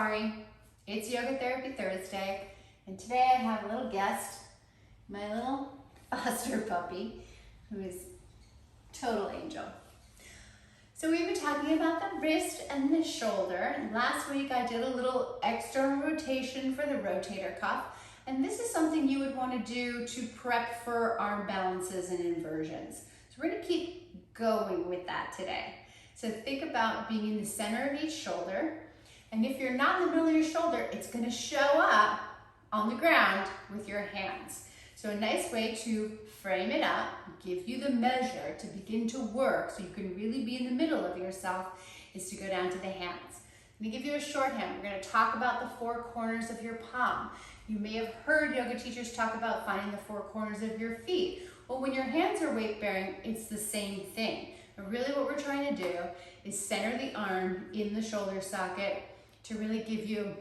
Kari. It's Yoga Therapy Thursday, and today I have a little guest, my little foster puppy, who is total angel. So we've been talking about the wrist and the shoulder, and last week I did a little external rotation for the rotator cuff, and this is something you would want to do to prep for arm balances and inversions. So we're going to keep going with that today. So think about being in the center of each shoulder, and if you're not in the middle of your shoulder, it's going to show up on the ground with your hands. So a nice way to frame it up, give you the measure to begin to work so you can really be in the middle of yourself, is to go down to the hands. I'm going to give you a shorthand. We're going to talk about the four corners of your palm. You may have heard yoga teachers talk about finding the four corners of your feet. Well, when your hands are weight bearing, it's the same thing. But really what we're trying to do is center the arm in the shoulder socket to really give you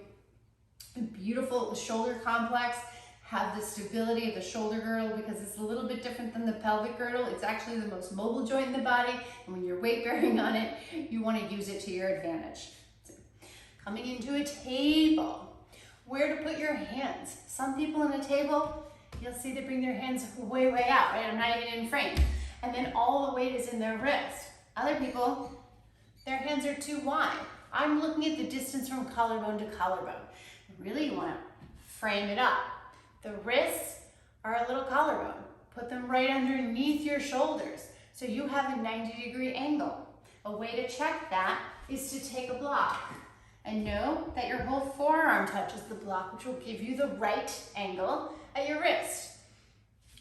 a beautiful shoulder complex, have the stability of the shoulder girdle because it's a little bit different than the pelvic girdle. It's actually the most mobile joint in the body, and when you're weight bearing on it, you want to use it to your advantage. So, coming into a table, where to put your hands. Some people on a table, you'll see they bring their hands way, way out, right? I'm not even in frame. And then all the weight is in their wrist. Other people, their hands are too wide. I'm looking at the distance from collarbone to collarbone. Really, you want to frame it up. The wrists are a little collarbone. Put them right underneath your shoulders so you have a 90-degree angle. A way to check that is to take a block and know that your whole forearm touches the block, which will give you the right angle at your wrist.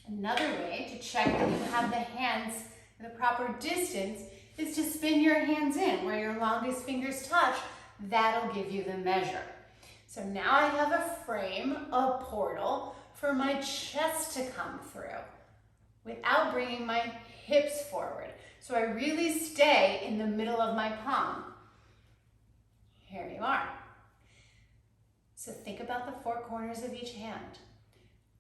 Another way to check that you have the hands in the proper distance is to spin your hands in where your longest fingers touch. That'll give you the measure. So now I have a frame, a portal for my chest to come through without bringing my hips forward. So I really stay in the middle of my palm. Here you are. So think about the four corners of each hand.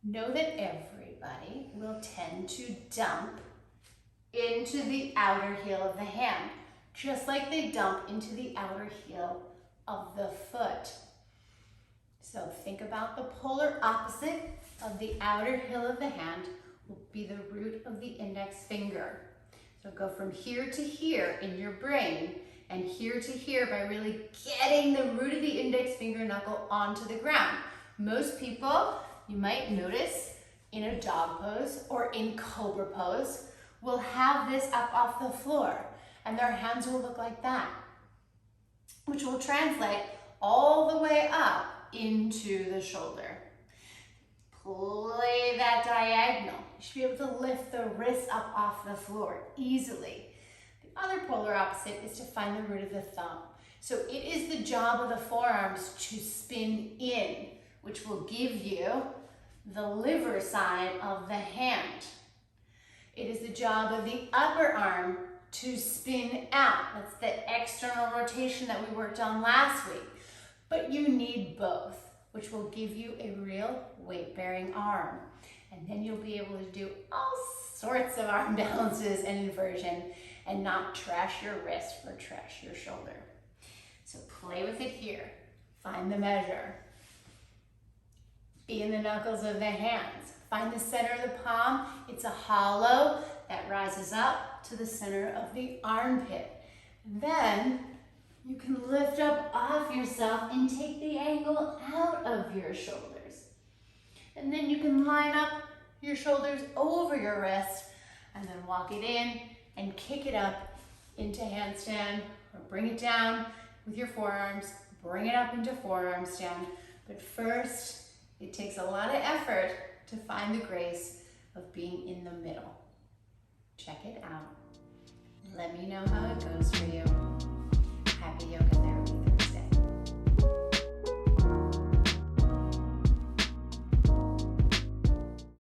Know that everybody will tend to dump into the outer heel of the hand, just like they dump into the outer heel of the foot. So think about the polar opposite of the outer heel of the hand will be the root of the index finger. So go from here to here in your brain and here to here by really getting the root of the index finger knuckle onto the ground. Most people, you might notice in a dog pose or in cobra pose, will have this up off the floor and their hands will look like that, which will translate all the way up into the shoulder. Play that diagonal. You should be able to lift the wrist up off the floor easily. The other polar opposite is to find the root of the thumb. So it is the job of the forearms to spin in, which will give you the liver side of the hand. It is the job of the upper arm to spin out. That's the external rotation that we worked on last week. But you need both, which will give you a real weight-bearing arm. And then you'll be able to do all sorts of arm balances and inversion and not trash your wrist or trash your shoulder. So play with it here. Find the measure. Be in the knuckles of the hands. Find the center of the palm. It's a hollow that rises up to the center of the armpit. Then you can lift up off yourself and take the angle out of your shoulders. And then you can line up your shoulders over your wrist and then walk it in and kick it up into handstand or bring it down with your forearms, bring it up into forearm stand. But first, it takes a lot of effort to find the grace of being in the middle. Check it out. Let me know how it goes for you. Happy yoga therapy.